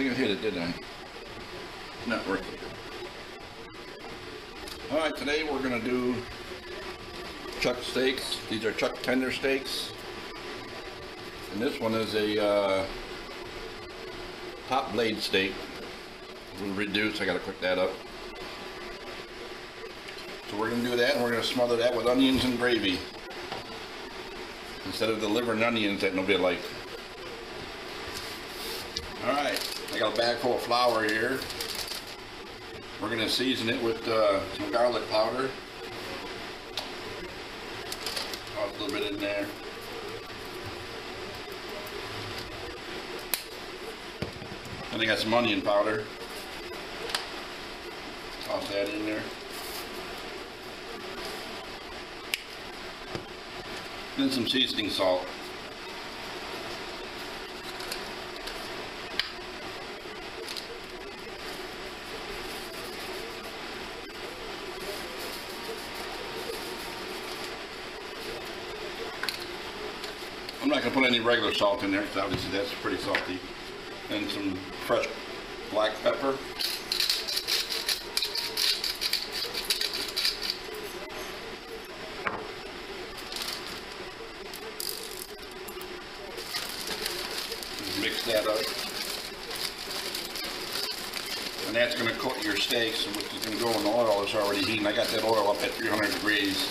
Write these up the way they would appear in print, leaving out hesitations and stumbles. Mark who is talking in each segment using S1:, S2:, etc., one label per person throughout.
S1: think I hit it, didn't I? Not working. Alright, today we're going to do chuck steaks. These are chuck tender steaks. And this one is a top blade steak. A little reduced, I got to cook that up. So we're going to do that, and we're going to smother that with onions and gravy. Instead of the liver and onions that nobody likes. Alright, I got a bag full of flour here. We're going to season it with some garlic powder. Toss a little bit in there. And I got some onion powder. Toss that in there. Then some seasoning salt. I'm not going to put any regular salt in there because obviously that's pretty salty. And some fresh black pepper. Mix that up. And that's going to coat your steaks, which is going to go in the oil that's already heating. I got that oil up at 300 degrees.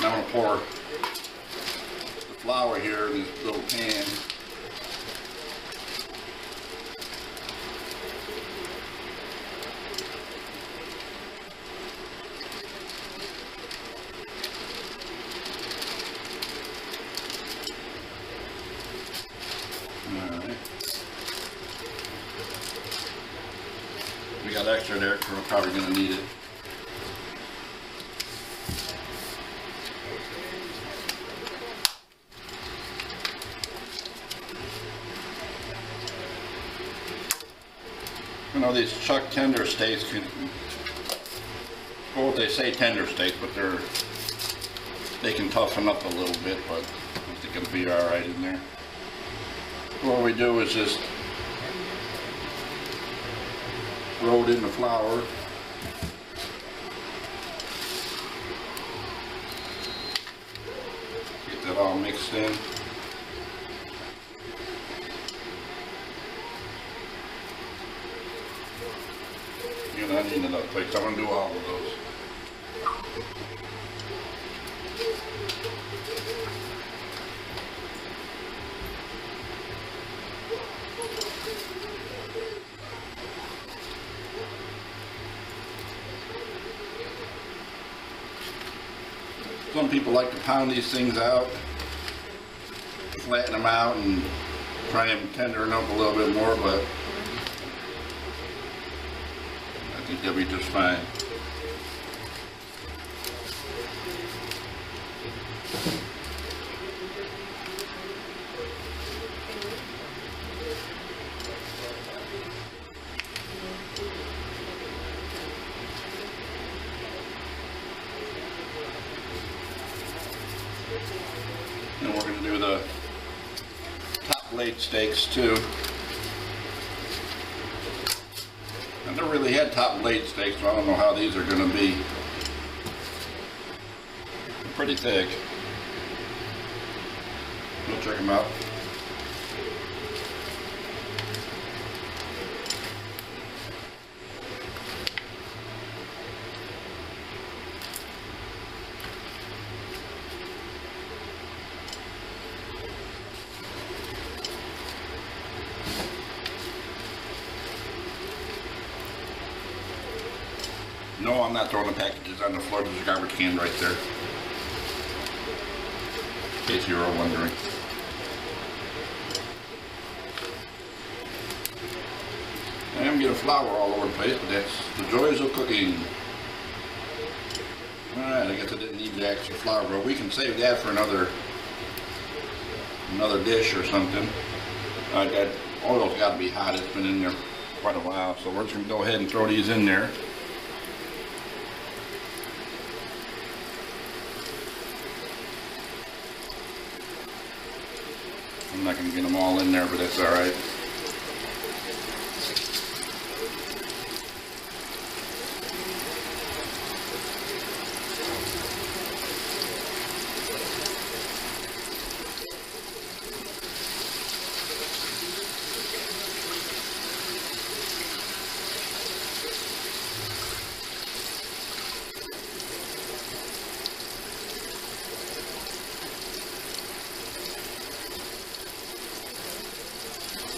S1: Now I'm going to pour the flour here in this little pan. Alright. We got extra there because we're probably going to need it. You know, these chuck tender steaks can, well, they say tender steaks, but they can toughen up a little bit, but I think it'll be alright in there. What we do is just roll it in the flour. Get that all mixed in. Get an onion in that place. I'm going to do all of those. Some people like to pound these things out, flatten them out and try and tender them up a little bit more, but I think they'll be just fine. And we're going to do the top blade steaks too. I never really had top blade steaks, so I don't know how these are going to be. They're pretty thick. We'll check them out. No, I'm not throwing the packages on the floor. There's a garbage can right there. In case you were wondering. I am getting flour all over the place, but that's the joys of cooking. Alright, I guess I didn't need the extra flour, but we can save that for another dish or something. That oil's got to be hot. It's been in there quite a while, so we're just going to go ahead and throw these in there. I'm not going to get them all in there, but that's alright.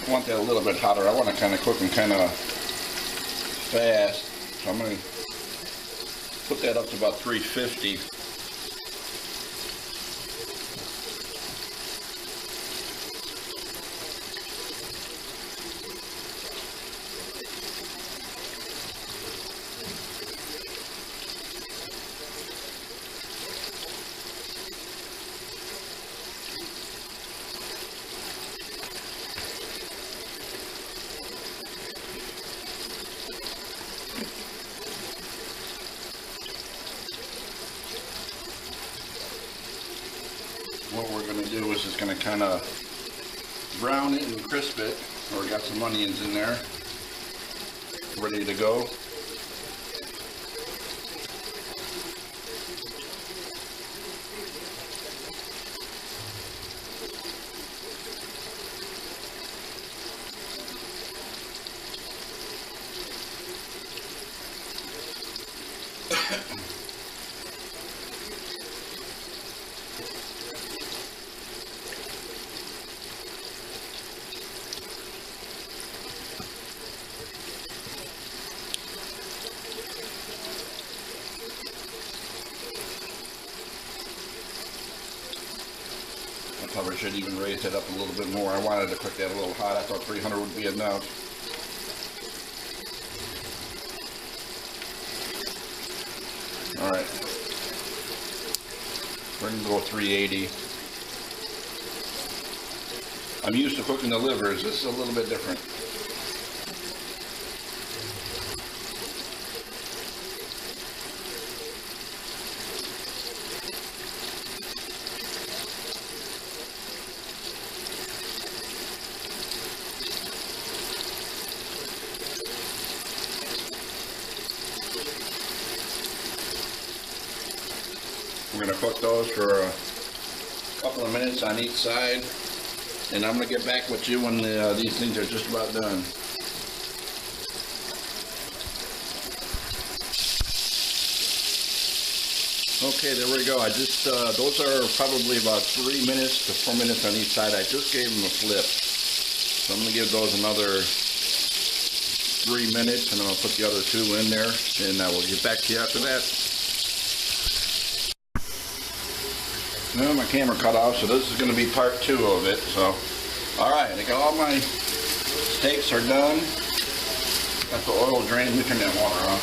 S1: I want that a little bit hotter. I want to kind of cook them kind of fast. So I'm going to put that up to about 350. What we're going to do is just going to kind of brown it and crisp it. Or got some onions in there ready to go. I probably should even raise it up a little bit more. I wanted to cook that a little hot. I thought 300 would be enough. Alright. We're going to go 380. I'm used to cooking the livers. This is a little bit different. We're going to cook those for a couple of minutes on each side, and I'm going to get back with you when these things are just about done. Okay, there we go. I just, those are probably about 3 minutes to 4 minutes on each side. I just gave them a flip. So I'm going to give those another 3 minutes, and I'll put the other 2 in there, and I will get back to you after that. Well, my camera cut off, so this is going to be part 2 of it. So, alright, I got all my steaks are done. Got the oil drained. Let me turn that water off.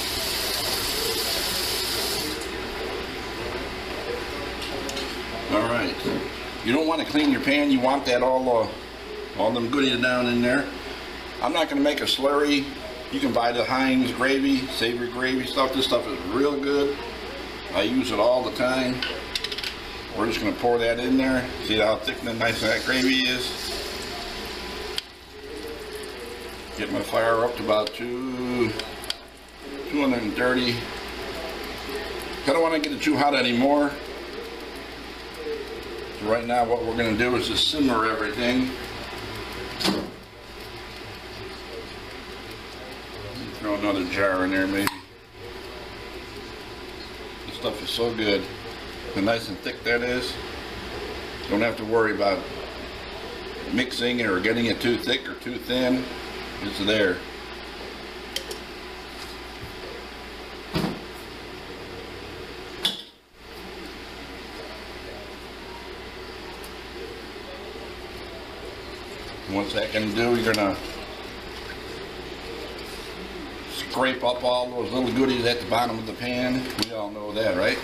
S1: Alright, you don't want to clean your pan. You want that all them goodies down in there. I'm not going to make a slurry. You can buy the Heinz gravy, savory gravy stuff. This stuff is real good. I use it all the time. We're just going to pour that in there. See how thick and nice that gravy is. Get my fire up to about 230. I don't want to get it too hot anymore. So right now what we're going to do is just simmer everything. Throw another jar in there maybe. This stuff is so good. How nice and thick that is. Don't have to worry about mixing it or getting it too thick or too thin. It's there. What's that going to do? You're going to scrape up all those little goodies at the bottom of the pan. We all know that, right?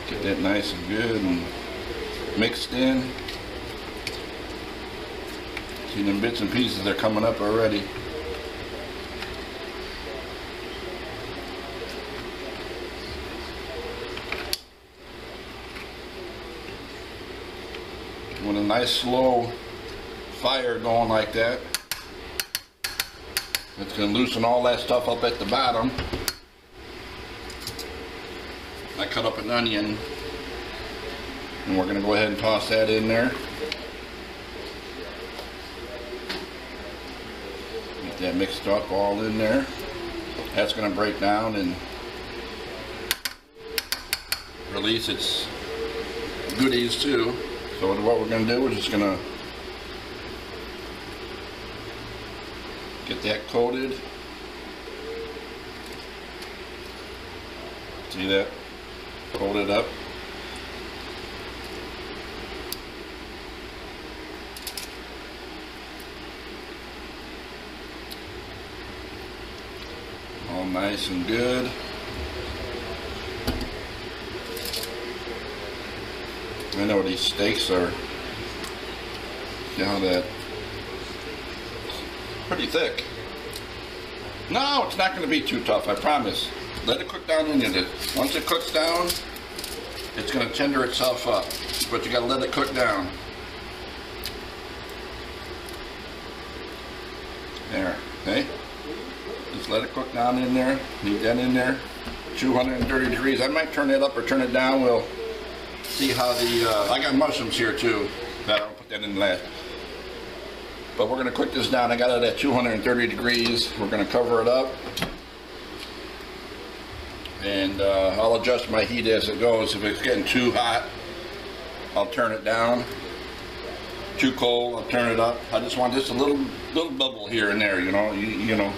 S1: Get that nice and good and mixed in. See them bits and pieces, they're coming up already. With a nice slow fire going like that, it's going to loosen all that stuff up at the bottom. I cut up an onion, and we're going to go ahead and toss that in there. Get that mixed up all in there. That's going to break down and release its goodies too. So what we're going to do, we're just going to get that coated. See that? Coated up. All nice and good. I know these steaks are, see how that, pretty thick. No, it's not going to be too tough, I promise. Let it cook down in it. Once it cooks down, it's going to tender itself up. But you got to let it cook down. There, okay? Just let it cook down in there. Leave that in there. 230 degrees. I might turn it up or turn it down. We'll see how the, I got mushrooms here too. I'll put that in last. But we're going to cook this down. I got it at 230 degrees. We're going to cover it up. And I'll adjust my heat as it goes. If it's getting too hot, I'll turn it down. Too cold, I'll turn it up. I just want just a little bubble here and there, you know, you know.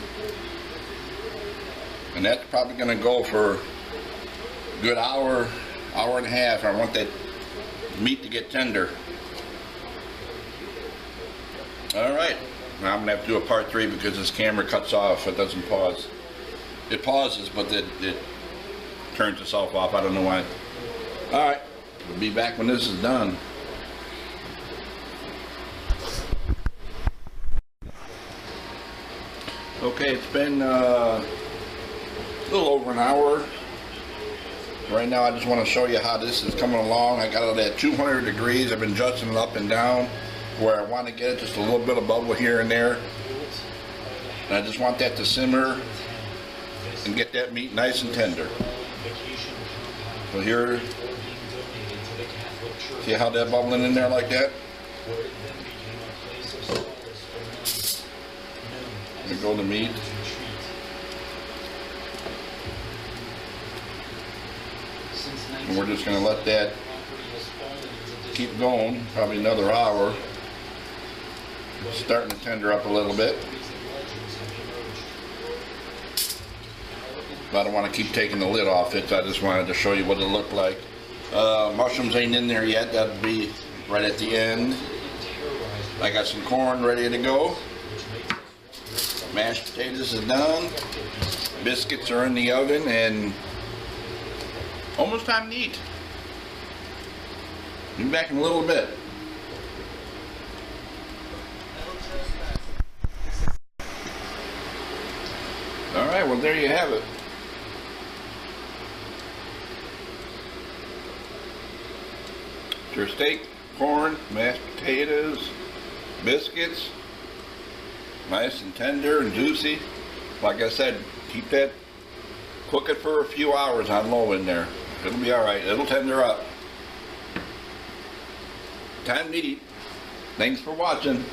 S1: And that's probably going to go for a good hour, hour and a half. I want that meat to get tender. All right, now I'm going to have to do a part 3 because this camera cuts off. It doesn't pause. It pauses, but it turns itself off. I don't know why. All right, we'll be back when this is done. Okay, it's been a little over an hour. Right now I just want to show you how this is coming along. I got it at 200 degrees. I've been adjusting it up and down where I want to get it, just a little bit of bubble here and there. And I just want that to simmer and get that meat nice and tender. So here, see how that bubbling in there like that? There go the meat. And we're just going to let that keep going, probably another hour. It's starting to tender up a little bit. But I don't want to keep taking the lid off it. I just wanted to show you what it looked like. Mushrooms ain't in there yet. That'll be right at the end. I got some corn ready to go. Mashed potatoes is done. Biscuits are in the oven and almost time to eat. Be back in a little bit. Alright, well there you have it. Your steak, corn, mashed potatoes, biscuits. Nice and tender and juicy. Like I said, keep that, cook it for a few hours on low in there. It'll be alright. It'll tender up. Time to eat. Thanks for watching.